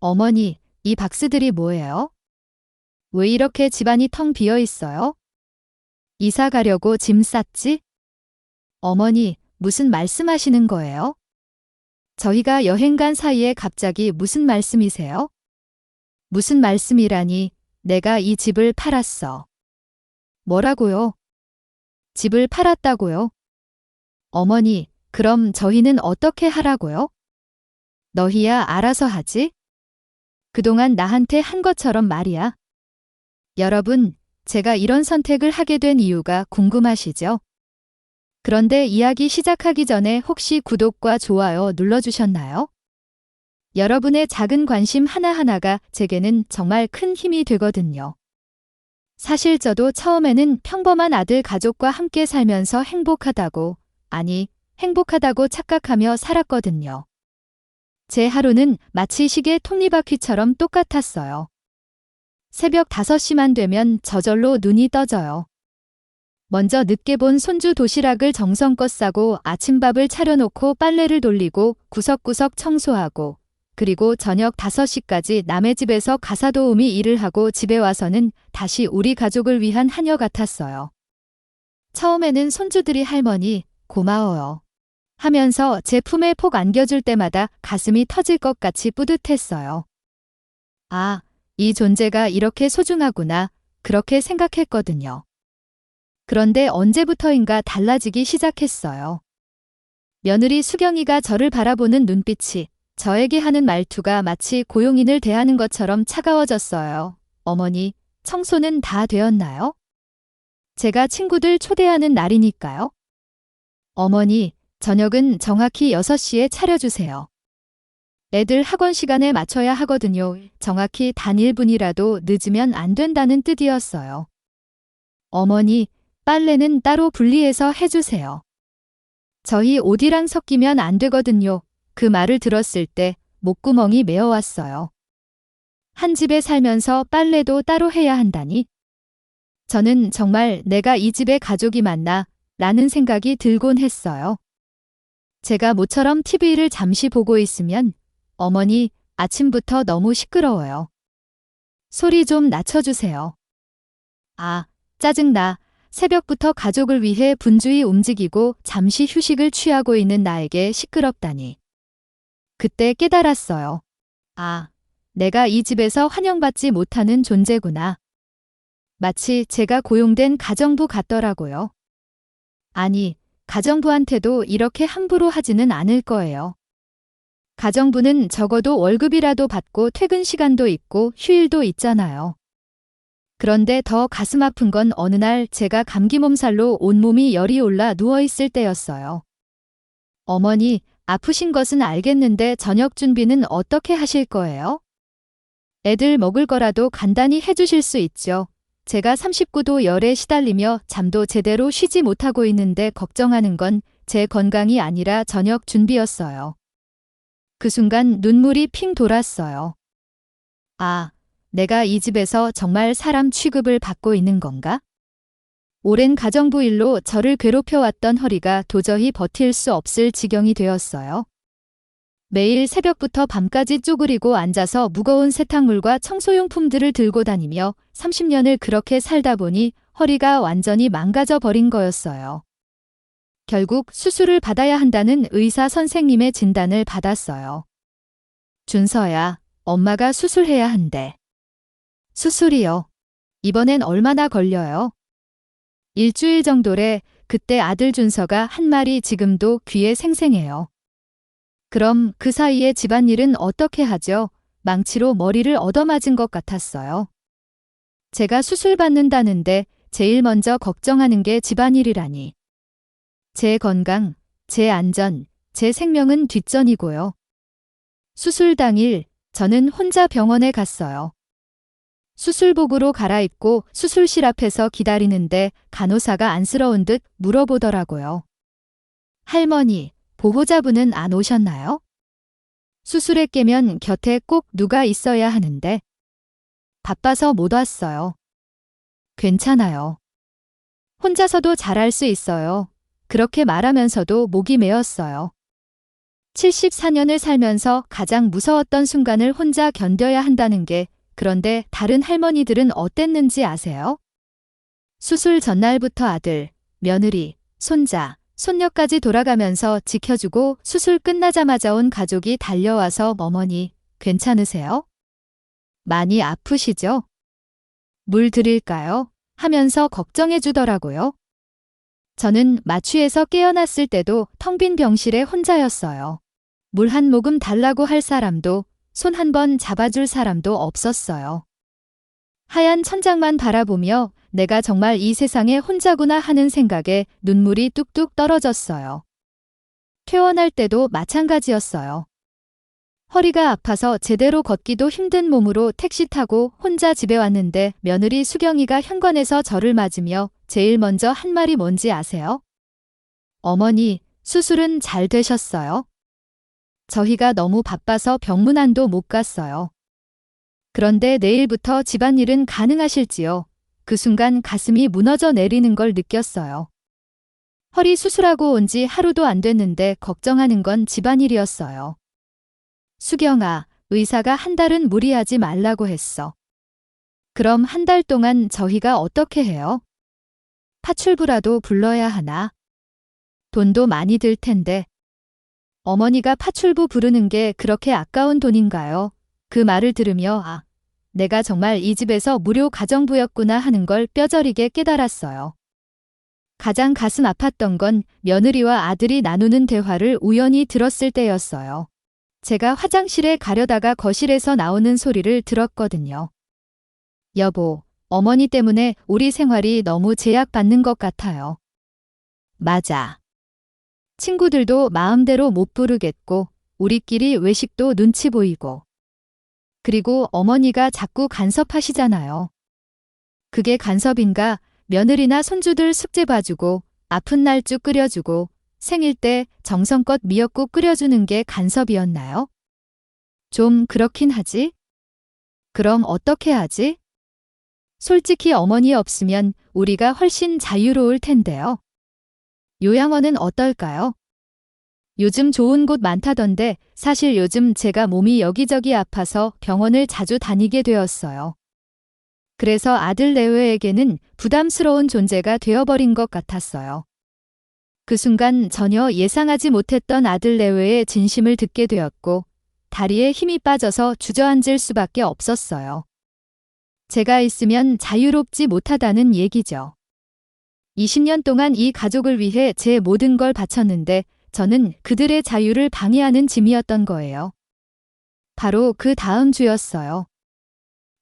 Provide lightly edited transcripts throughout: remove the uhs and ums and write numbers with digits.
어머니, 이 박스들이 뭐예요? 왜 이렇게 집안이 텅 비어 있어요? 이사 가려고 짐 쌌지? 어머니, 무슨 말씀하시는 거예요? 저희가 여행 간 사이에 갑자기 무슨 말씀이세요? 무슨 말씀이라니, 내가 이 집을 팔았어. 뭐라고요? 집을 팔았다고요? 어머니, 그럼 저희는 어떻게 하라고요? 너희야 알아서 하지? 그동안 나한테 한 것처럼 말이야. 여러분, 제가 이런 선택을 하게 된 이유가 궁금하시죠? 그런데 이야기 시작하기 전에 혹시 구독과 좋아요 눌러주셨나요? 여러분의 작은 관심 하나하나가 제게는 정말 큰 힘이 되거든요. 사실 저도 처음에는 평범한 아들 가족과 함께 살면서 행복하다고 착각하며 살았거든요. 제 하루는 마치 시계 톱니바퀴처럼 똑같았어요. 새벽 5시만 되면 저절로 눈이 떠져요. 먼저 늦게 본 손주 도시락을 정성껏 싸고 아침밥을 차려놓고 빨래를 돌리고 구석구석 청소하고, 그리고 저녁 5시까지 남의 집에서 가사도우미 일을 하고 집에 와서는 다시 우리 가족을 위한 하녀 같았어요. 처음에는 손주들이 할머니, 고마워요 하면서 제 품에 폭 안겨줄 때마다 가슴이 터질 것 같이 뿌듯했어요. 아, 이 존재가 이렇게 소중하구나, 그렇게 생각했거든요. 그런데 언제부터인가 달라지기 시작했어요. 며느리 수경이가 저를 바라보는 눈빛이, 저에게 하는 말투가 마치 고용인을 대하는 것처럼 차가워졌어요. 어머니, 청소는 다 되었나요? 제가 친구들 초대하는 날이니까요. 어머니, 저녁은 정확히 6시에 차려주세요. 애들 학원 시간에 맞춰야 하거든요. 정확히 단 1분이라도 늦으면 안 된다는 뜻이었어요. 어머니, 빨래는 따로 분리해서 해주세요. 저희 옷이랑 섞이면 안 되거든요. 그 말을 들었을 때 목구멍이 메어왔어요. 한 집에 살면서 빨래도 따로 해야 한다니? 저는 정말 내가 이 집에 가족이 맞나? 라는 생각이 들곤 했어요. 제가 모처럼 TV를 잠시 보고 있으면, 어머니, 아침부터 너무 시끄러워요. 소리 좀 낮춰주세요. 아, 짜증나. 새벽부터 가족을 위해 분주히 움직이고 잠시 휴식을 취하고 있는 나에게 시끄럽다니. 그때 깨달았어요. 아, 내가 이 집에서 환영받지 못하는 존재구나. 마치 제가 고용된 가정부 같더라고요. 아니, 가정부한테도 이렇게 함부로 하지는 않을 거예요. 가정부는 적어도 월급이라도 받고 퇴근 시간도 있고 휴일도 있잖아요. 그런데 더 가슴 아픈 건 어느 날 제가 감기 몸살로 온몸이 열이 올라 누워있을 때였어요. 어머니, 아프신 것은 알겠는데 저녁 준비는 어떻게 하실 거예요? 애들 먹을 거라도 간단히 해주실 수 있죠. 제가 39도 열에 시달리며 잠도 제대로 쉬지 못하고 있는데 걱정하는 건 제 건강이 아니라 저녁 준비였어요. 그 순간 눈물이 핑 돌았어요. 아, 내가 이 집에서 정말 사람 취급을 받고 있는 건가? 오랜 가정부 일로 저를 괴롭혀왔던 허리가 도저히 버틸 수 없을 지경이 되었어요. 매일 새벽부터 밤까지 쪼그리고 앉아서 무거운 세탁물과 청소용품들을 들고 다니며 30년을 그렇게 살다 보니 허리가 완전히 망가져 버린 거였어요. 결국 수술을 받아야 한다는 의사 선생님의 진단을 받았어요. 준서야, 엄마가 수술해야 한대. 수술이요? 이번엔 얼마나 걸려요? 일주일 정도래. 그때 아들 준서가 한 말이 지금도 귀에 생생해요. 그럼 그 사이에 집안일은 어떻게 하죠? 망치로 머리를 얻어맞은 것 같았어요. 제가 수술 받는다는데 제일 먼저 걱정하는 게 집안일이라니. 제 건강, 제 안전, 제 생명은 뒷전이고요. 수술 당일 저는 혼자 병원에 갔어요. 수술복으로 갈아입고 수술실 앞에서 기다리는데 간호사가 안쓰러운 듯 물어보더라고요. 할머니, 보호자분은 안 오셨나요? 수술에 깨면 곁에 꼭 누가 있어야 하는데. 바빠서 못 왔어요. 괜찮아요. 혼자서도 잘할 수 있어요. 그렇게 말하면서도 목이 메었어요. 74년을 살면서 가장 무서웠던 순간을 혼자 견뎌야 한다는 게, 그런데 다른 할머니들은 어땠는지 아세요? 수술 전날부터 아들, 며느리, 손자, 손녀까지 돌아가면서 지켜주고 수술 끝나자마자 온 가족이 달려와서 어머니, 괜찮으세요? 많이 아프시죠? 물 드릴까요? 하면서 걱정해 주더라고요. 저는 마취에서 깨어났을 때도 텅 빈 병실에 혼자였어요. 물 한 모금 달라고 할 사람도, 손 한 번 잡아줄 사람도 없었어요. 하얀 천장만 바라보며 내가 정말 이 세상에 혼자구나 하는 생각에 눈물이 뚝뚝 떨어졌어요. 퇴원할 때도 마찬가지였어요. 허리가 아파서 제대로 걷기도 힘든 몸으로 택시 타고 혼자 집에 왔는데 며느리 수경이가 현관에서 저를 맞으며 제일 먼저 한 말이 뭔지 아세요? 어머니, 수술은 잘 되셨어요? 저희가 너무 바빠서 병문안도 못 갔어요. 그런데 내일부터 집안일은 가능하실지요? 그 순간 가슴이 무너져 내리는 걸 느꼈어요. 허리 수술하고 온 지 하루도 안 됐는데 걱정하는 건 집안일이었어요. 수경아, 의사가 한 달은 무리하지 말라고 했어. 그럼 한 달 동안 저희가 어떻게 해요? 파출부라도 불러야 하나? 돈도 많이 들 텐데. 어머니가 파출부 부르는 게 그렇게 아까운 돈인가요? 그 말을 들으며 내가 정말 이 집에서 무료 가정부였구나 하는 걸 뼈저리게 깨달았어요. 가장 가슴 아팠던 건 며느리와 아들이 나누는 대화를 우연히 들었을 때였어요. 제가 화장실에 가려다가 거실에서 나오는 소리를 들었거든요. 여보, 어머니 때문에 우리 생활이 너무 제약받는 것 같아요. 맞아. 친구들도 마음대로 못 부르겠고, 우리끼리 외식도 눈치 보이고. 그리고 어머니가 자꾸 간섭하시잖아요. 그게 간섭인가? 며느리나 손주들 숙제 봐주고, 아픈 날 쭉 끓여주고, 생일 때 정성껏 미역국 끓여주는 게 간섭이었나요? 좀 그렇긴 하지? 그럼 어떻게 하지? 솔직히 어머니 없으면 우리가 훨씬 자유로울 텐데요. 요양원은 어떨까요? 요즘 좋은 곳 많다던데 사실 요즘 제가 몸이 여기저기 아파서 병원을 자주 다니게 되었어요. 그래서 아들 내외에게는 부담스러운 존재가 되어버린 것 같았어요. 그 순간 전혀 예상하지 못했던 아들 내외의 진심을 듣게 되었고 다리에 힘이 빠져서 주저앉을 수밖에 없었어요. 제가 있으면 자유롭지 못하다는 얘기죠. 20년 동안 이 가족을 위해 제 모든 걸 바쳤는데 저는 그들의 자유를 방해하는 짐이었던 거예요. 바로 그 다음 주였어요.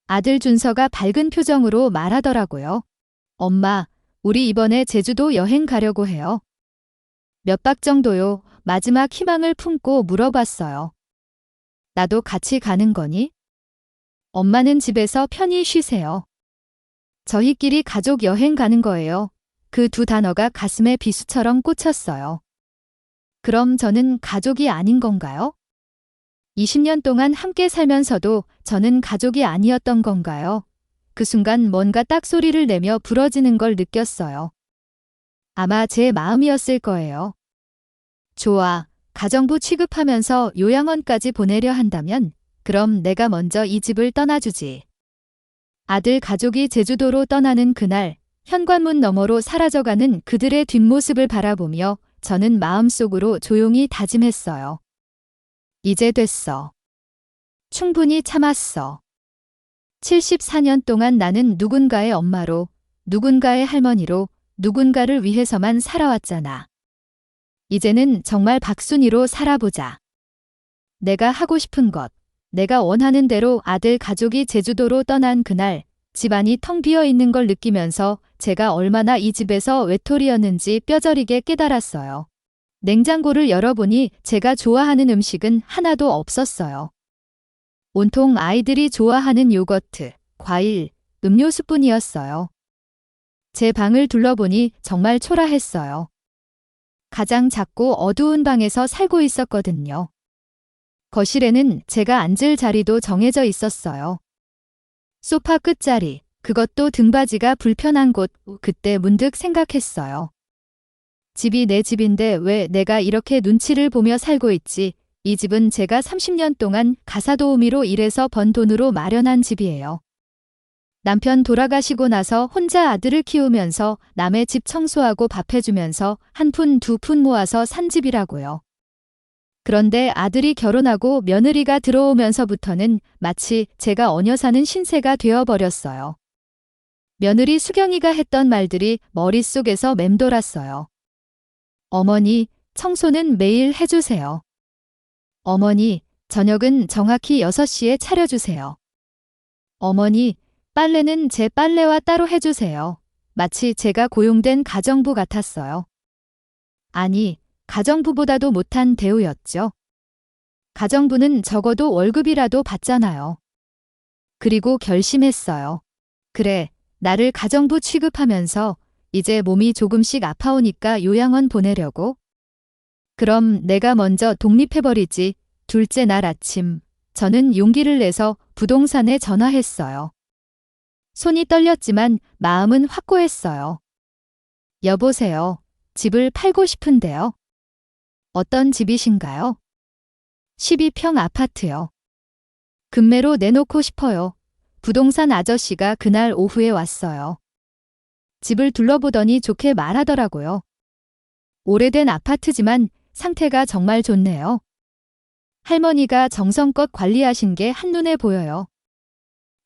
아들 준서가 밝은 표정으로 말하더라고요. 엄마, 우리 이번에 제주도 여행 가려고 해요. 몇 박 정도요? 마지막 희망을 품고 물어봤어요. 나도 같이 가는 거니? 엄마는 집에서 편히 쉬세요. 저희끼리 가족 여행 가는 거예요. 그 두 단어가 가슴에 비수처럼 꽂혔어요. 그럼 저는 가족이 아닌 건가요? 20년 동안 함께 살면서도 저는 가족이 아니었던 건가요? 그 순간 뭔가 딱 소리를 내며 부러지는 걸 느꼈어요. 아마 제 마음이었을 거예요. 좋아, 가정부 취급하면서 요양원까지 보내려 한다면 그럼 내가 먼저 이 집을 떠나주지. 아들 가족이 제주도로 떠나는 그날 현관문 너머로 사라져가는 그들의 뒷모습을 바라보며 저는 마음속으로 조용히 다짐했어요. 이제 됐어. 충분히 참았어. 74년 동안 나는 누군가의 엄마로, 누군가의 할머니로, 누군가를 위해서만 살아왔잖아. 이제는 정말 박순이로 살아보자. 내가 하고 싶은 것, 내가 원하는 대로 아들 가족이 제주도로 떠난 그날 집안이 텅 비어 있는 걸 느끼면서 제가 얼마나 이 집에서 외톨이였는지 뼈저리게 깨달았어요. 냉장고를 열어보니 제가 좋아하는 음식은 하나도 없었어요. 온통 아이들이 좋아하는 요거트, 과일, 음료수뿐이었어요. 제 방을 둘러보니 정말 초라했어요. 가장 작고 어두운 방에서 살고 있었거든요. 거실에는 제가 앉을 자리도 정해져 있었어요. 소파 끝자리, 그것도 등받이가 불편한 곳, 그때 문득 생각했어요. 집이 내 집인데 왜 내가 이렇게 눈치를 보며 살고 있지? 이 집은 제가 30년 동안 가사도우미로 일해서 번 돈으로 마련한 집이에요. 남편 돌아가시고 나서 혼자 아들을 키우면서 남의 집 청소하고 밥 해주면서 한 푼, 두 푼 모아서 산 집이라고요. 그런데 아들이 결혼하고 며느리가 들어오면서부터는 마치 제가 얹어 사는 신세가 되어버렸어요. 며느리 수경이가 했던 말들이 머릿속에서 맴돌았어요. 어머니, 청소는 매일 해주세요. 어머니, 저녁은 정확히 6시에 차려주세요. 어머니, 빨래는 제 빨래와 따로 해주세요. 마치 제가 고용된 가정부 같았어요. 아니, 가정부보다도 못한 대우였죠. 가정부는 적어도 월급이라도 받잖아요. 그리고 결심했어요. 그래, 나를 가정부 취급하면서 이제 몸이 조금씩 아파오니까 요양원 보내려고? 그럼 내가 먼저 독립해버리지. 둘째 날 아침, 저는 용기를 내서 부동산에 전화했어요. 손이 떨렸지만 마음은 확고했어요. 여보세요. 집을 팔고 싶은데요. 어떤 집이신가요? 12평 아파트요. 금매로 내놓고 싶어요. 부동산 아저씨가 그날 오후에 왔어요. 집을 둘러보더니 좋게 말하더라고요. 오래된 아파트지만 상태가 정말 좋네요. 할머니가 정성껏 관리하신 게 한눈에 보여요.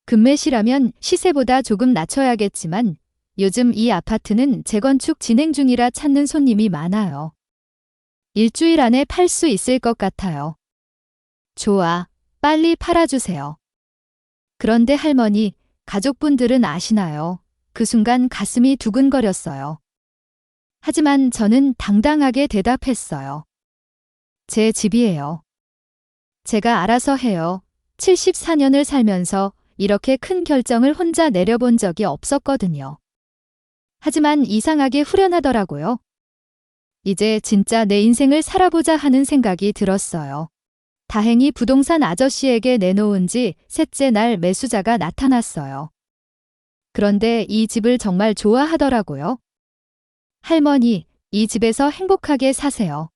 금매시라면 시세보다 조금 낮춰야겠지만 요즘 이 아파트는 재건축 진행 중이라 찾는 손님이 많아요. 일주일 안에 팔 수 있을 것 같아요. 좋아, 빨리 팔아주세요. 그런데 할머니, 가족분들은 아시나요? 그 순간 가슴이 두근거렸어요. 하지만 저는 당당하게 대답했어요. 제 집이에요. 제가 알아서 해요. 74년을 살면서 이렇게 큰 결정을 혼자 내려본 적이 없었거든요. 하지만 이상하게 후련하더라고요. 이제 진짜 내 인생을 살아보자 하는 생각이 들었어요. 다행히 부동산 아저씨에게 내놓은 지 셋째 날 매수자가 나타났어요. 그런데 이 집을 정말 좋아하더라고요. 할머니, 이 집에서 행복하게 사세요.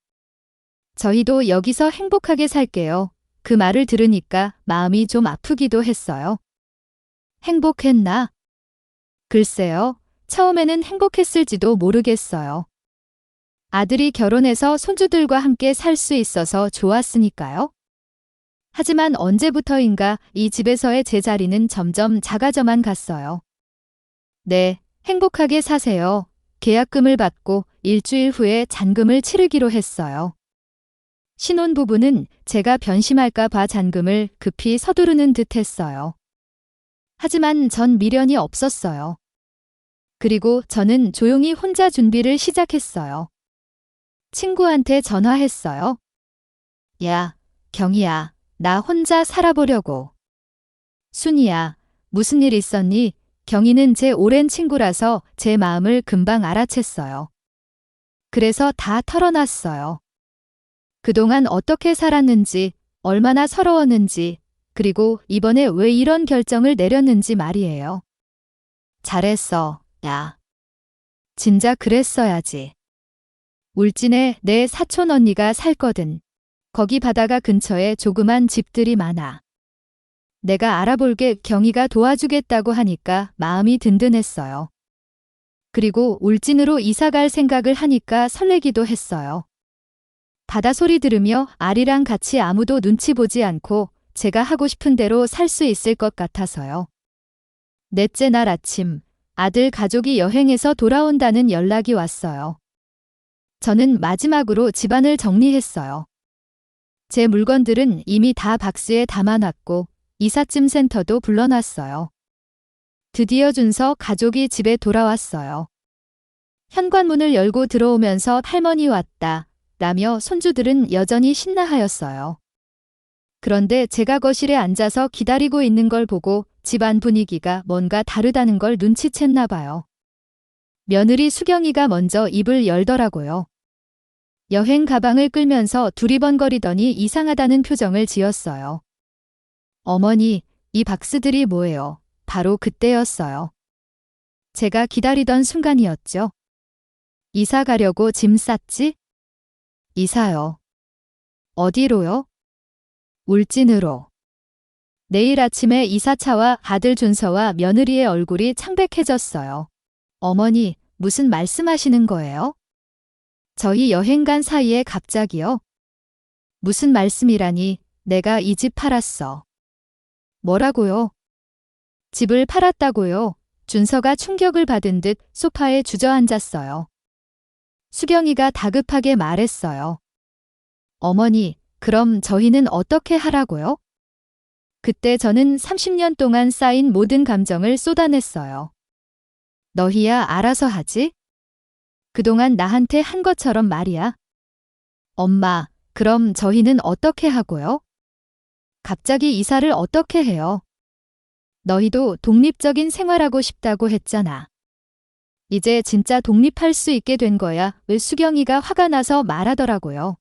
저희도 여기서 행복하게 살게요. 그 말을 들으니까 마음이 좀 아프기도 했어요. 행복했나? 글쎄요, 처음에는 행복했을지도 모르겠어요. 아들이 결혼해서 손주들과 함께 살 수 있어서 좋았으니까요. 하지만 언제부터인가 이 집에서의 제 자리는 점점 작아져만 갔어요. 네, 행복하게 사세요. 계약금을 받고 일주일 후에 잔금을 치르기로 했어요. 신혼부부는 제가 변심할까 봐 잔금을 급히 서두르는 듯 했어요. 하지만 전 미련이 없었어요. 그리고 저는 조용히 혼자 준비를 시작했어요. 친구한테 전화했어요. 야, 경희야, 나 혼자 살아보려고. 순이야, 무슨 일 있었니? 경희는 제 오랜 친구라서 제 마음을 금방 알아챘어요. 그래서 다 털어놨어요. 그동안 어떻게 살았는지, 얼마나 서러웠는지, 그리고 이번에 왜 이런 결정을 내렸는지 말이에요. 잘했어, 야. 진작 그랬어야지. 울진에 내 사촌 언니가 살거든. 거기 바다가 근처에 조그만 집들이 많아. 내가 알아볼게 경희가 도와주겠다고 하니까 마음이 든든했어요. 그리고 울진으로 이사갈 생각을 하니까 설레기도 했어요. 바다 소리 들으며 아리랑 같이 아무도 눈치 보지 않고 제가 하고 싶은 대로 살 수 있을 것 같아서요. 넷째 날 아침, 아들 가족이 여행해서 돌아온다는 연락이 왔어요. 저는 마지막으로 집안을 정리했어요. 제 물건들은 이미 다 박스에 담아놨고 이삿짐 센터도 불러놨어요. 드디어 준서 가족이 집에 돌아왔어요. 현관문을 열고 들어오면서 할머니 왔다 라며 손주들은 여전히 신나하였어요. 그런데 제가 거실에 앉아서 기다리고 있는 걸 보고 집안 분위기가 뭔가 다르다는 걸 눈치챘나 봐요. 며느리 수경이가 먼저 입을 열더라고요. 여행 가방을 끌면서 두리번거리더니 이상하다는 표정을 지었어요. 어머니, 이 박스들이 뭐예요? 바로 그때였어요. 제가 기다리던 순간이었죠. 이사 가려고 짐 쌌지? 이사요. 어디로요? 울진으로. 내일 아침에 이사차와 아들 준서와 며느리의 얼굴이 창백해졌어요. 어머니, 무슨 말씀하시는 거예요? 저희 여행 간 사이에 갑자기요? 무슨 말씀이라니, 내가 이 집 팔았어. 뭐라고요? 집을 팔았다고요? 준서가 충격을 받은 듯 소파에 주저앉았어요. 수경이가 다급하게 말했어요. 어머니, 그럼 저희는 어떻게 하라고요? 그때 저는 30년 동안 쌓인 모든 감정을 쏟아냈어요. 너희야 알아서 하지? 그동안 나한테 한 것처럼 말이야. 엄마, 그럼 저희는 어떻게 하고요? 갑자기 이사를 어떻게 해요? 너희도 독립적인 생활하고 싶다고 했잖아. 이제 진짜 독립할 수 있게 된 거야. 왜 수경이가 화가 나서 말하더라고요.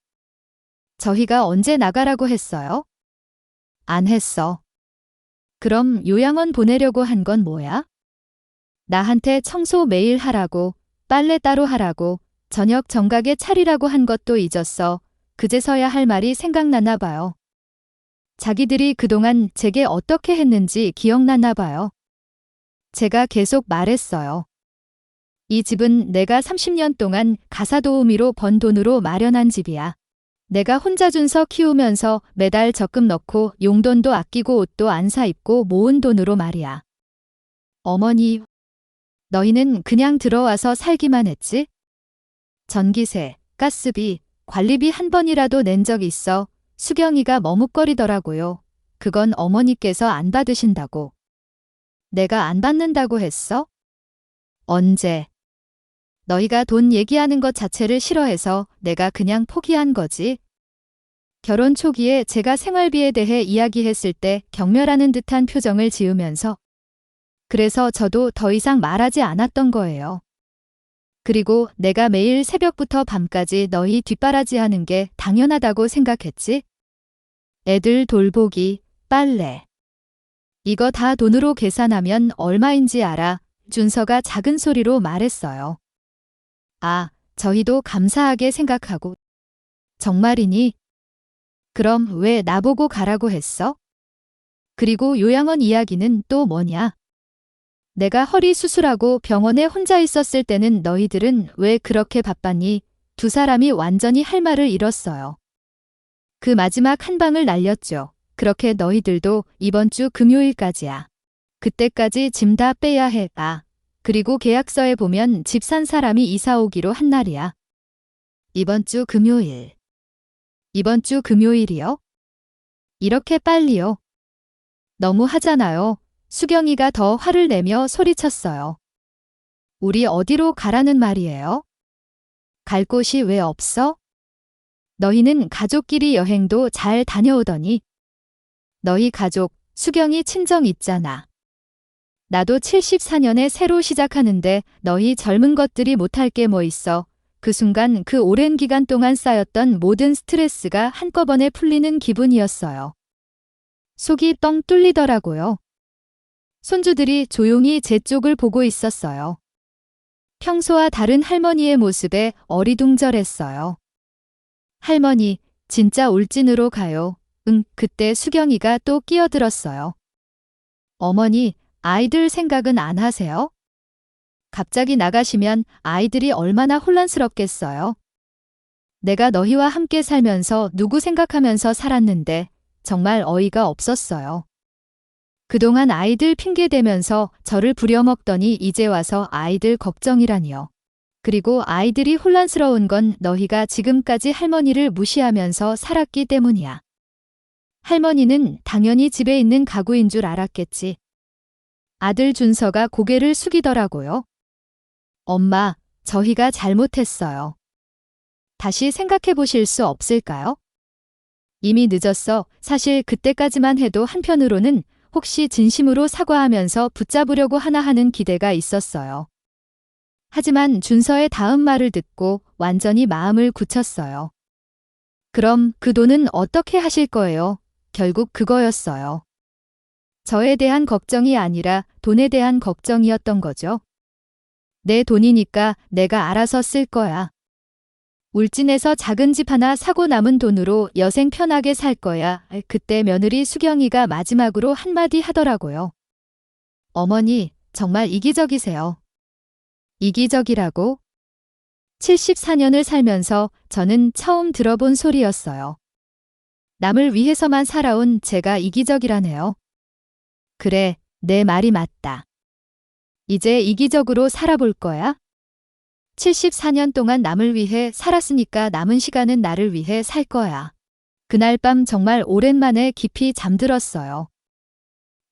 저희가 언제 나가라고 했어요? 안 했어. 그럼 요양원 보내려고 한 건 뭐야? 나한테 청소 매일 하라고, 빨래 따로 하라고, 저녁 정각에 차리라고 한 것도 잊었어. 그제서야 할 말이 생각나나 봐요. 자기들이 그동안 제게 어떻게 했는지 기억나나 봐요. 제가 계속 말했어요. 이 집은 내가 30년 동안 가사도우미로 번 돈으로 마련한 집이야. 내가 혼자 준서 키우면서 매달 적금 넣고 용돈도 아끼고 옷도 안 사 입고 모은 돈으로 말이야. 어머니, 너희는 그냥 들어와서 살기만 했지? 전기세, 가스비, 관리비 한 번이라도 낸 적 있어? 수경이가 머뭇거리더라고요. 그건 어머니께서 안 받으신다고. 내가 안 받는다고 했어? 언제? 너희가 돈 얘기하는 것 자체를 싫어해서 내가 그냥 포기한 거지. 결혼 초기에 제가 생활비에 대해 이야기했을 때 경멸하는 듯한 표정을 지으면서 그래서 저도 더 이상 말하지 않았던 거예요. 그리고 내가 매일 새벽부터 밤까지 너희 뒷바라지하는 게 당연하다고 생각했지? 애들 돌보기, 빨래. 이거 다 돈으로 계산하면 얼마인지 알아? 준서가 작은 소리로 말했어요. 아, 저희도 감사하게 생각하고. 정말이니? 그럼 왜 나보고 가라고 했어? 그리고 요양원 이야기는 또 뭐냐? 내가 허리 수술하고 병원에 혼자 있었을 때는 너희들은 왜 그렇게 바빴니? 두 사람이 완전히 할 말을 잃었어요. 그 마지막 한 방을 날렸죠. 그렇게 너희들도 이번 주 금요일까지야. 그때까지 짐 다 빼야 해. 아, 그리고 계약서에 보면 집 산 사람이 이사 오기로 한 날이야. 이번 주 금요일. 이번 주 금요일이요? 이렇게 빨리요? 너무 하잖아요. 수경이가 더 화를 내며 소리쳤어요. 우리 어디로 가라는 말이에요? 갈 곳이 왜 없어? 너희는 가족끼리 여행도 잘 다녀오더니. 너희 가족, 수경이 친정 있잖아. 나도 74년에 새로 시작하는데 너희 젊은 것들이 못할 게 뭐 있어. 그 순간 그 오랜 기간 동안 쌓였던 모든 스트레스가 한꺼번에 풀리는 기분이었어요. 속이 뻥 뚫리더라고요. 손주들이 조용히 제 쪽을 보고 있었어요. 평소와 다른 할머니의 모습에 어리둥절했어요. 할머니, 진짜 울진으로 가요. 응, 그때 수경이가 또 끼어들었어요. 어머니, 아이들 생각은 안 하세요? 갑자기 나가시면 아이들이 얼마나 혼란스럽겠어요. 내가 너희와 함께 살면서 누구 생각하면서 살았는데 정말 어이가 없었어요. 그동안 아이들 핑계대면서 저를 부려먹더니 이제 와서 아이들 걱정이라니요. 그리고 아이들이 혼란스러운 건 너희가 지금까지 할머니를 무시하면서 살았기 때문이야. 할머니는 당연히 집에 있는 가구인 줄 알았겠지. 아들 준서가 고개를 숙이더라고요. 엄마, 저희가 잘못했어요. 다시 생각해 보실 수 없을까요? 이미 늦었어. 사실 그때까지만 해도 한편으로는 혹시 진심으로 사과하면서 붙잡으려고 하나 하는 기대가 있었어요. 하지만 준서의 다음 말을 듣고 완전히 마음을 굳혔어요. 그럼 그 돈은 어떻게 하실 거예요? 결국 그거였어요. 저에 대한 걱정이 아니라 돈에 대한 걱정이었던 거죠. 내 돈이니까 내가 알아서 쓸 거야. 울진에서 작은 집 하나 사고 남은 돈으로 여생 편하게 살 거야. 그때 며느리 수경이가 마지막으로 한마디 하더라고요. 어머니, 정말 이기적이세요. 이기적이라고? 74년을 살면서 저는 처음 들어본 소리였어요. 남을 위해서만 살아온 제가 이기적이라네요. 그래, 내 말이 맞다. 이제 이기적으로 살아볼 거야? 74년 동안 남을 위해 살았으니까 남은 시간은 나를 위해 살 거야. 그날 밤 정말 오랜만에 깊이 잠들었어요.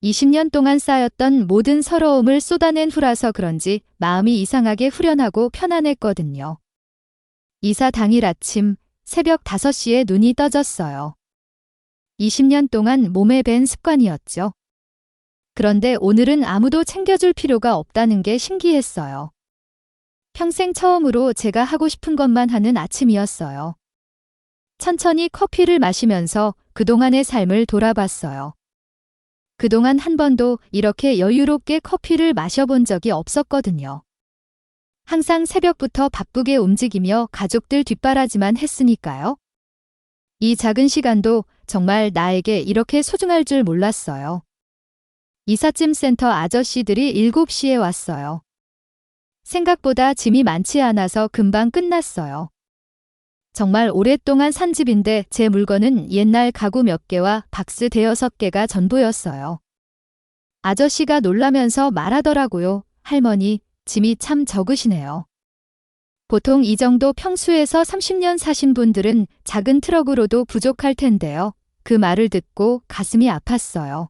20년 동안 쌓였던 모든 서러움을 쏟아낸 후라서 그런지 마음이 이상하게 후련하고 편안했거든요. 이사 당일 아침 새벽 5시에 눈이 떠졌어요. 20년 동안 몸에 밴 습관이었죠. 그런데 오늘은 아무도 챙겨줄 필요가 없다는 게 신기했어요. 평생 처음으로 제가 하고 싶은 것만 하는 아침이었어요. 천천히 커피를 마시면서 그동안의 삶을 돌아봤어요. 그동안 한 번도 이렇게 여유롭게 커피를 마셔본 적이 없었거든요. 항상 새벽부터 바쁘게 움직이며 가족들 뒷바라지만 했으니까요. 이 작은 시간도 정말 나에게 이렇게 소중할 줄 몰랐어요. 이삿짐 센터 아저씨들이 7시에 왔어요. 생각보다 짐이 많지 않아서 금방 끝났어요. 정말 오랫동안 산 집인데 제 물건은 옛날 가구 몇 개와 박스 5-6개가 전부였어요. 아저씨가 놀라면서 말하더라고요. 할머니, 짐이 참 적으시네요. 보통 이 정도 평수에서 30년 사신 분들은 작은 트럭으로도 부족할 텐데요. 그 말을 듣고 가슴이 아팠어요.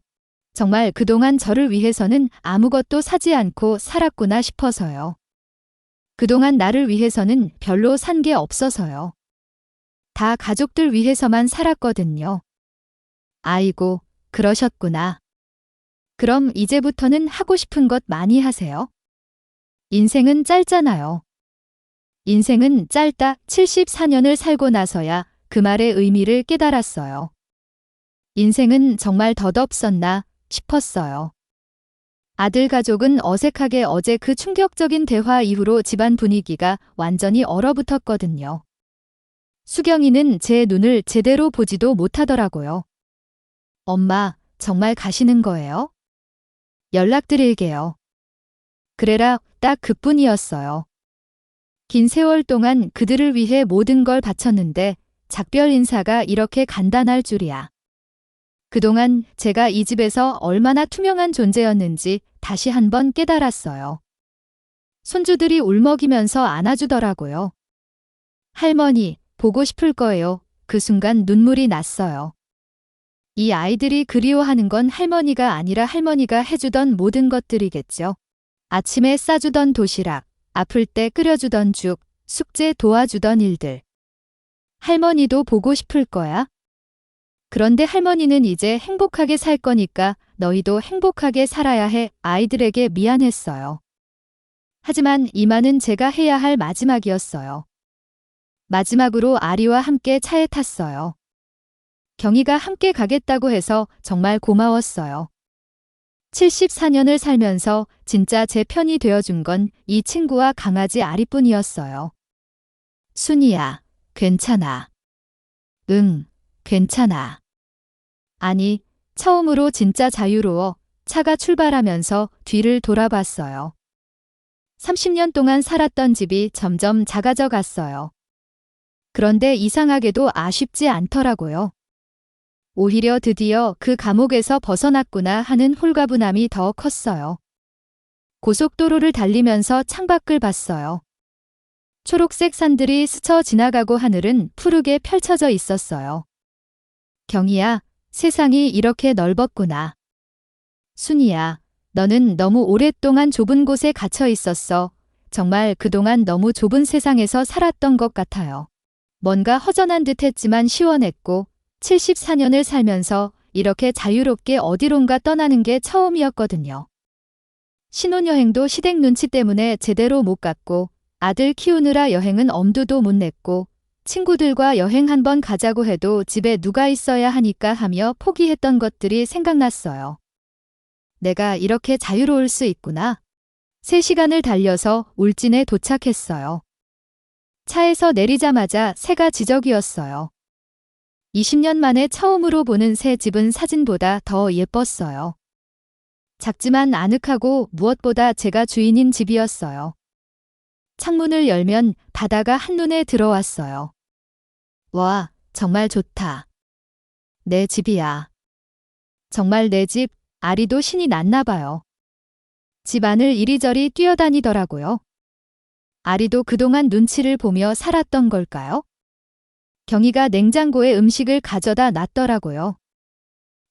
정말 그동안 저를 위해서는 아무것도 사지 않고 살았구나 싶어서요. 그동안 나를 위해서는 별로 산 게 없어서요. 다 가족들 위해서만 살았거든요. 아이고, 그러셨구나. 그럼 이제부터는 하고 싶은 것 많이 하세요. 인생은 짧잖아요. 인생은 짧다. 74년을 살고 나서야 그 말의 의미를 깨달았어요. 인생은 정말 덧없었나 싶었어요. 아들 가족은 어색하게 어제 그 충격적인 대화 이후로 집안 분위기가 완전히 얼어붙었거든요. 수경이는 제 눈을 제대로 보지도 못하더라고요. 엄마, 정말 가시는 거예요? 연락드릴게요. 그래라, 딱 그뿐이었어요. 긴 세월 동안 그들을 위해 모든 걸 바쳤는데 작별 인사가 이렇게 간단할 줄이야. 그동안 제가 이 집에서 얼마나 투명한 존재였는지 다시 한번 깨달았어요. 손주들이 울먹이면서 안아주더라고요. 할머니, 보고 싶을 거예요. 그 순간 눈물이 났어요. 이 아이들이 그리워하는 건 할머니가 아니라 할머니가 해주던 모든 것들이겠죠. 아침에 싸주던 도시락, 아플 때 끓여주던 죽, 숙제 도와주던 일들. 할머니도 보고 싶을 거야? 그런데 할머니는 이제 행복하게 살 거니까 너희도 행복하게 살아야 해. 아이들에게 미안했어요. 하지만 이만은 제가 해야 할 마지막이었어요. 마지막으로 아리와 함께 차에 탔어요. 경희가 함께 가겠다고 해서 정말 고마웠어요. 74년을 살면서 진짜 제 편이 되어준 건 이 친구와 강아지 아리뿐이었어요. 순이야, 괜찮아. 응, 괜찮아. 아니, 처음으로 진짜 자유로워 차가 출발하면서 뒤를 돌아봤어요. 30년 동안 살았던 집이 점점 작아져 갔어요. 그런데 이상하게도 아쉽지 않더라고요. 오히려 드디어 그 감옥에서 벗어났구나 하는 홀가분함이 더 컸어요. 고속도로를 달리면서 창밖을 봤어요. 초록색 산들이 스쳐 지나가고 하늘은 푸르게 펼쳐져 있었어요. 경희야, 세상이 이렇게 넓었구나. 순이야, 너는 너무 오랫동안 좁은 곳에 갇혀 있었어. 정말 그동안 너무 좁은 세상에서 살았던 것 같아요. 뭔가 허전한 듯 했지만 시원했고 74년을 살면서 이렇게 자유롭게 어디론가 떠나는 게 처음이었거든요. 신혼여행도 시댁 눈치 때문에 제대로 못 갔고 아들 키우느라 여행은 엄두도 못 냈고 친구들과 여행 한번 가자고 해도 집에 누가 있어야 하니까 하며 포기했던 것들이 생각났어요. 내가 이렇게 자유로울 수 있구나. 3시간을 달려서 울진에 도착했어요. 차에서 내리자마자 새가 지저귀였어요. 20년 만에 처음으로 보는 새 집은 사진보다 더 예뻤어요. 작지만 아늑하고 무엇보다 제가 주인인 집이었어요. 창문을 열면 바다가 한눈에 들어왔어요. 와, 정말 좋다. 내 집이야. 정말 내 집, 아리도 신이 났나 봐요. 집 안을 이리저리 뛰어다니더라고요. 아리도 그동안 눈치를 보며 살았던 걸까요? 경희가 냉장고에 음식을 가져다 놨더라고요.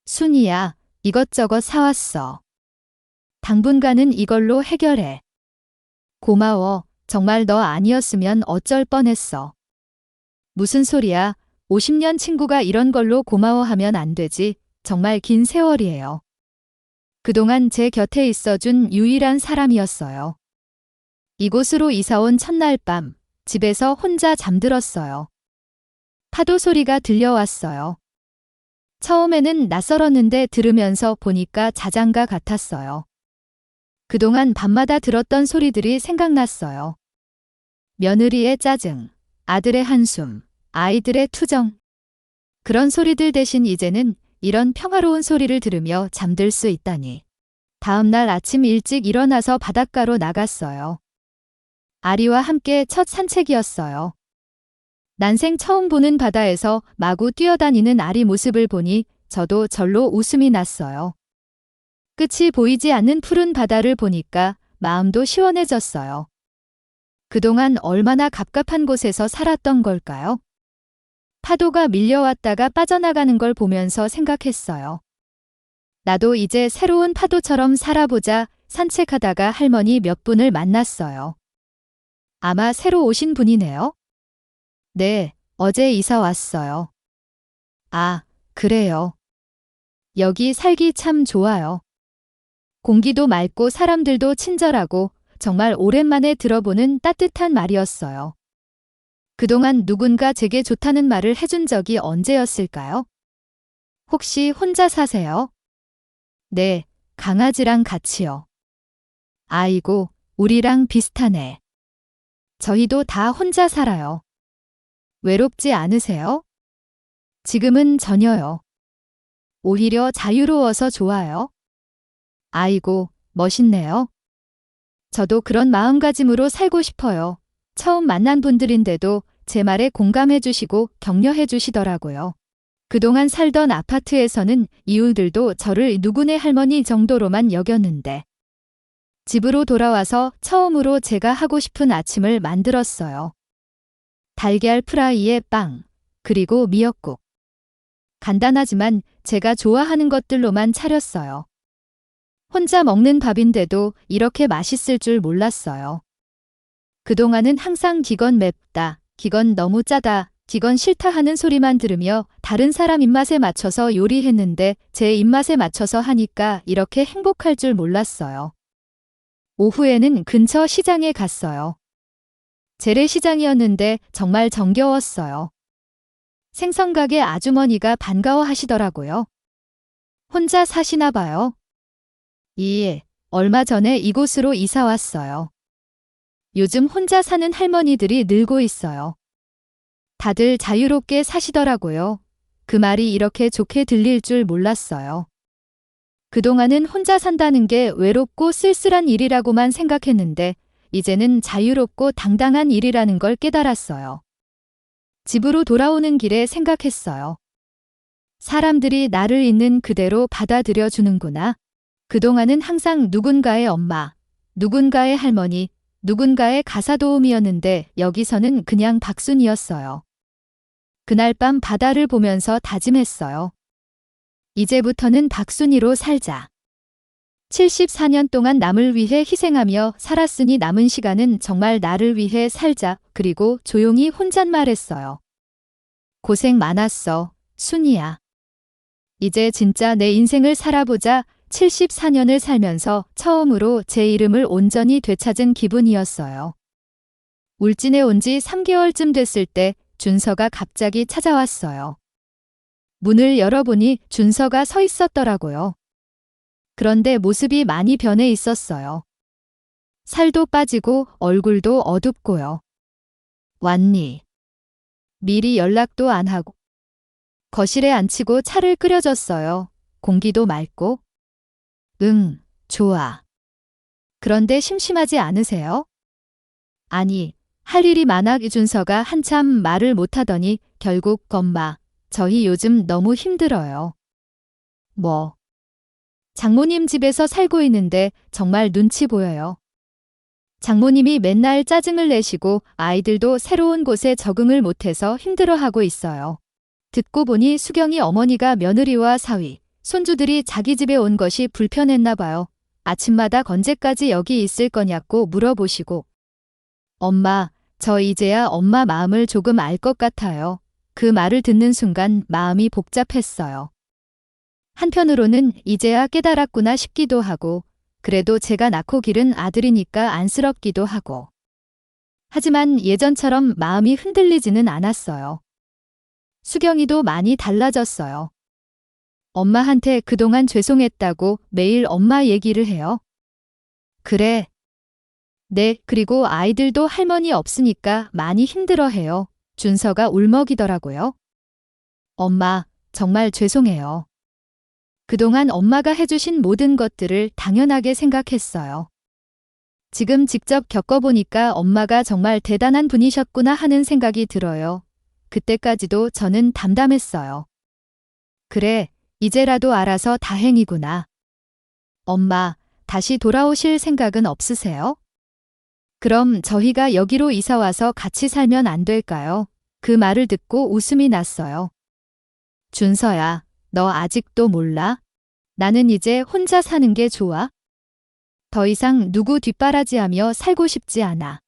순이야, 이것저것 사왔어. 당분간은 이걸로 해결해. 고마워. 정말 너 아니었으면 어쩔 뻔했어. 무슨 소리야. 50년 친구가 이런 걸로 고마워하면 안 되지. 정말 긴 세월이에요. 그동안 제 곁에 있어준 유일한 사람이었어요. 이곳으로 이사온 첫날 밤, 집에서 혼자 잠들었어요. 파도 소리가 들려왔어요. 처음에는 낯설었는데 들으면서 보니까 자장가 같았어요. 그동안 밤마다 들었던 소리들이 생각났어요. 며느리의 짜증, 아들의 한숨, 아이들의 투정. 그런 소리들 대신 이제는 이런 평화로운 소리를 들으며 잠들 수 있다니. 다음 날 아침 일찍 일어나서 바닷가로 나갔어요. 아리와 함께 첫 산책이었어요. 난생 처음 보는 바다에서 마구 뛰어다니는 아리 모습을 보니 저도 절로 웃음이 났어요. 끝이 보이지 않는 푸른 바다를 보니까 마음도 시원해졌어요. 그동안 얼마나 갑갑한 곳에서 살았던 걸까요? 파도가 밀려왔다가 빠져나가는 걸 보면서 생각했어요. 나도 이제 새로운 파도처럼 살아보자. 산책하다가 할머니 몇 분을 만났어요. 아마 새로 오신 분이네요. 네, 어제 이사 왔어요. 아, 그래요. 여기 살기 참 좋아요. 공기도 맑고 사람들도 친절하고 정말 오랜만에 들어보는 따뜻한 말이었어요. 그동안 누군가 제게 좋다는 말을 해준 적이 언제였을까요? 혹시 혼자 사세요? 네, 강아지랑 같이요. 아이고, 우리랑 비슷하네. 저희도 다 혼자 살아요. 외롭지 않으세요? 지금은 전혀요. 오히려 자유로워서 좋아요. 아이고, 멋있네요. 저도 그런 마음가짐으로 살고 싶어요. 처음 만난 분들인데도 제 말에 공감해 주시고 격려해 주시더라고요. 그동안 살던 아파트에서는 이웃들도 저를 누구네 할머니 정도로만 여겼는데 집으로 돌아와서 처음으로 제가 하고 싶은 아침을 만들었어요. 달걀 프라이에 빵, 그리고 미역국. 간단하지만 제가 좋아하는 것들로만 차렸어요. 혼자 먹는 밥인데도 이렇게 맛있을 줄 몰랐어요. 그동안은 항상 기건 맵다, 기건 너무 짜다, 기건 싫다 하는 소리만 들으며 다른 사람 입맛에 맞춰서 요리했는데 제 입맛에 맞춰서 하니까 이렇게 행복할 줄 몰랐어요. 오후에는 근처 시장에 갔어요. 재래시장이었는데 정말 정겨웠어요. 생선가게 아주머니가 반가워하시더라고요. 혼자 사시나 봐요. 예, 얼마 전에 이곳으로 이사 왔어요. 요즘 혼자 사는 할머니들이 늘고 있어요. 다들 자유롭게 사시더라고요. 그 말이 이렇게 좋게 들릴 줄 몰랐어요. 그동안은 혼자 산다는 게 외롭고 쓸쓸한 일이라고만 생각했는데 이제는 자유롭고 당당한 일이라는 걸 깨달았어요. 집으로 돌아오는 길에 생각했어요. 사람들이 나를 있는 그대로 받아들여 주는구나. 그동안은 항상 누군가의 엄마, 누군가의 할머니, 누군가의 가사도우미였는데 여기서는 그냥 박순이었어요. 그날 밤 바다를 보면서 다짐했어요. 이제부터는 박순이로 살자. 74년 동안 남을 위해 희생하며 살았으니 남은 시간은 정말 나를 위해 살자. 그리고 조용히 혼잣말했어요. 고생 많았어, 순이야. 이제 진짜 내 인생을 살아보자. 74년을 살면서 처음으로 제 이름을 온전히 되찾은 기분이었어요. 울진에 온 지 3개월쯤 됐을 때 준서가 갑자기 찾아왔어요. 문을 열어보니 준서가 서 있었더라고요. 그런데 모습이 많이 변해 있었어요. 살도 빠지고 얼굴도 어둡고요. 왔니? 미리 연락도 안 하고. 거실에 앉히고 차를 끓여줬어요. 공기도 맑고. 응, 좋아. 그런데 심심하지 않으세요? 아니, 할 일이 많아. 이준서가 한참 말을 못하더니 결국 엄마, 저희 요즘 너무 힘들어요. 뭐? 장모님 집에서 살고 있는데 정말 눈치 보여요. 장모님이 맨날 짜증을 내시고 아이들도 새로운 곳에 적응을 못해서 힘들어하고 있어요. 듣고 보니 수경이 어머니가 며느리와 사위, 손주들이 자기 집에 온 것이 불편했나 봐요. 아침마다 언제까지 여기 있을 거냐고 물어보시고. 엄마, 저 이제야 엄마 마음을 조금 알 것 같아요. 그 말을 듣는 순간 마음이 복잡했어요. 한편으로는 이제야 깨달았구나 싶기도 하고, 그래도 제가 낳고 기른 아들이니까 안쓰럽기도 하고. 하지만 예전처럼 마음이 흔들리지는 않았어요. 수경이도 많이 달라졌어요. 엄마한테 그동안 죄송했다고 매일 엄마 얘기를 해요. 그래. 네, 그리고 아이들도 할머니 없으니까 많이 힘들어해요. 준서가 울먹이더라고요. 엄마, 정말 죄송해요. 그동안 엄마가 해주신 모든 것들을 당연하게 생각했어요. 지금 직접 겪어보니까 엄마가 정말 대단한 분이셨구나 하는 생각이 들어요. 그때까지도 저는 담담했어요. 그래, 이제라도 알아서 다행이구나. 엄마, 다시 돌아오실 생각은 없으세요? 그럼 저희가 여기로 이사와서 같이 살면 안 될까요? 그 말을 듣고 웃음이 났어요. 준서야, 너 아직도 몰라? 나는 이제 혼자 사는 게 좋아. 더 이상 누구 뒷바라지하며 살고 싶지 않아.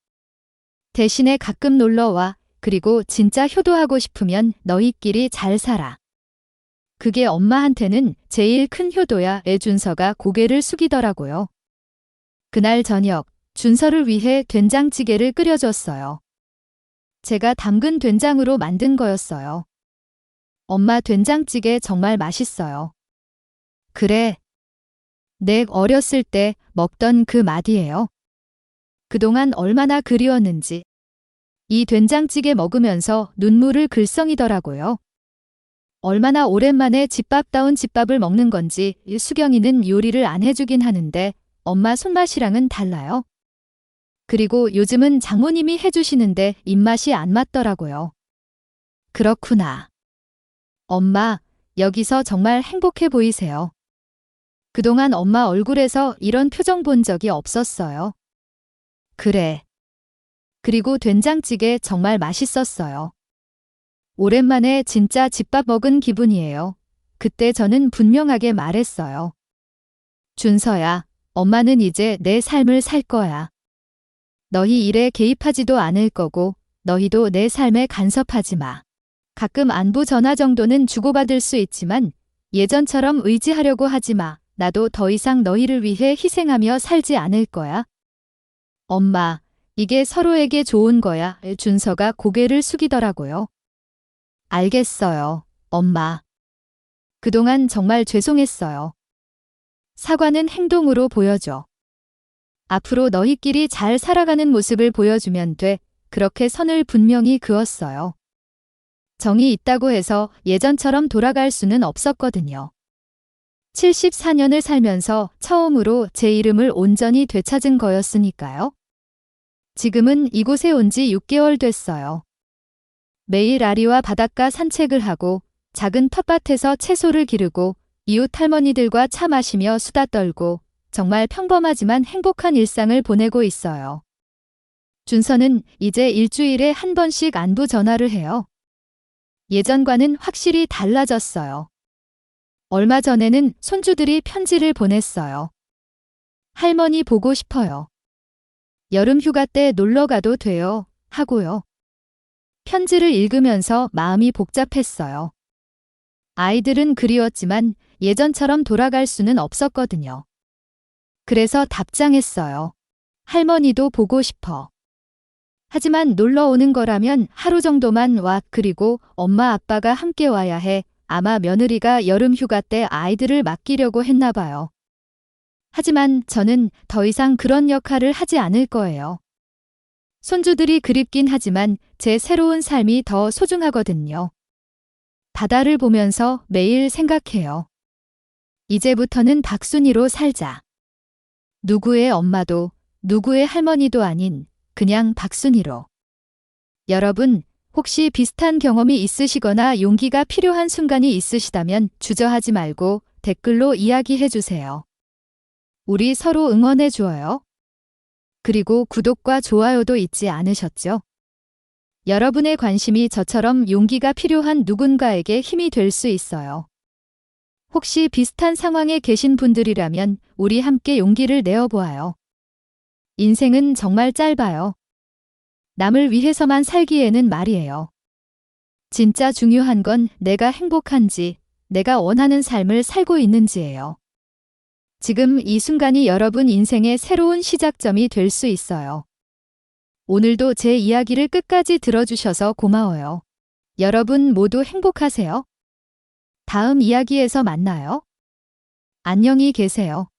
대신에 가끔 놀러와. 그리고 진짜 효도하고 싶으면 너희끼리 잘 살아. 그게 엄마한테는 제일 큰 효도야. 준서가 고개를 숙이더라고요. 그날 저녁, 준서를 위해 된장찌개를 끓여줬어요. 제가 담근 된장으로 만든 거였어요. 엄마 된장찌개 정말 맛있어요. 그래. 내 어렸을 때 먹던 그 맛이에요. 그동안 얼마나 그리웠는지. 이 된장찌개 먹으면서 눈물을 글썽이더라고요. 얼마나 오랜만에 집밥다운 집밥을 먹는 건지. 수경이는 요리를 안 해주긴 하는데 엄마 손맛이랑은 달라요. 그리고 요즘은 장모님이 해주시는데 입맛이 안 맞더라고요. 그렇구나. 엄마, 여기서 정말 행복해 보이세요. 그동안 엄마 얼굴에서 이런 표정 본 적이 없었어요. 그래. 그리고 된장찌개 정말 맛있었어요. 오랜만에 진짜 집밥 먹은 기분이에요. 그때 저는 분명하게 말했어요. 준서야, 엄마는 이제 내 삶을 살 거야. 너희 일에 개입하지도 않을 거고 너희도 내 삶에 간섭하지 마. 가끔 안부 전화 정도는 주고받을 수 있지만 예전처럼 의지하려고 하지 마. 나도 더 이상 너희를 위해 희생하며 살지 않을 거야. 엄마, 이게 서로에게 좋은 거야. 준서가 고개를 숙이더라고요. 알겠어요, 엄마. 그동안 정말 죄송했어요. 사과는 행동으로 보여줘. 앞으로 너희끼리 잘 살아가는 모습을 보여주면 돼. 그렇게 선을 분명히 그었어요. 정이 있다고 해서 예전처럼 돌아갈 수는 없었거든요. 74년을 살면서 처음으로 제 이름을 온전히 되찾은 거였으니까요. 지금은 이곳에 온 지 6개월 됐어요. 매일 아리와 바닷가 산책을 하고 작은 텃밭에서 채소를 기르고 이웃 할머니들과 차 마시며 수다 떨고 정말 평범하지만 행복한 일상을 보내고 있어요. 준서는 이제 일주일에 한 번씩 안부 전화를 해요. 예전과는 확실히 달라졌어요. 얼마 전에는 손주들이 편지를 보냈어요. 할머니 보고 싶어요. 여름 휴가 때 놀러 가도 돼요. 하고요. 편지를 읽으면서 마음이 복잡했어요. 아이들은 그리웠지만 예전처럼 돌아갈 수는 없었거든요. 그래서 답장했어요. 할머니도 보고 싶어. 하지만 놀러 오는 거라면 하루 정도만 와. 그리고 엄마 아빠가 함께 와야 해. 아마 며느리가 여름 휴가 때 아이들을 맡기려고 했나 봐요. 하지만 저는 더 이상 그런 역할을 하지 않을 거예요. 손주들이 그립긴 하지만 제 새로운 삶이 더 소중하거든요. 바다를 보면서 매일 생각해요. 이제부터는 박순이로 살자. 누구의 엄마도 누구의 할머니도 아닌 그냥 박순이로. 여러분, 혹시 비슷한 경험이 있으시거나 용기가 필요한 순간이 있으시다면 주저하지 말고 댓글로 이야기해 주세요. 우리 서로 응원해 주어요. 그리고 구독과 좋아요도 잊지 않으셨죠? 여러분의 관심이 저처럼 용기가 필요한 누군가에게 힘이 될 수 있어요. 혹시 비슷한 상황에 계신 분들이라면 우리 함께 용기를 내어보아요. 인생은 정말 짧아요. 남을 위해서만 살기에는 말이에요. 진짜 중요한 건 내가 행복한지, 내가 원하는 삶을 살고 있는지예요. 지금 이 순간이 여러분 인생의 새로운 시작점이 될 수 있어요. 오늘도 제 이야기를 끝까지 들어주셔서 고마워요. 여러분 모두 행복하세요. 다음 이야기에서 만나요. 안녕히 계세요.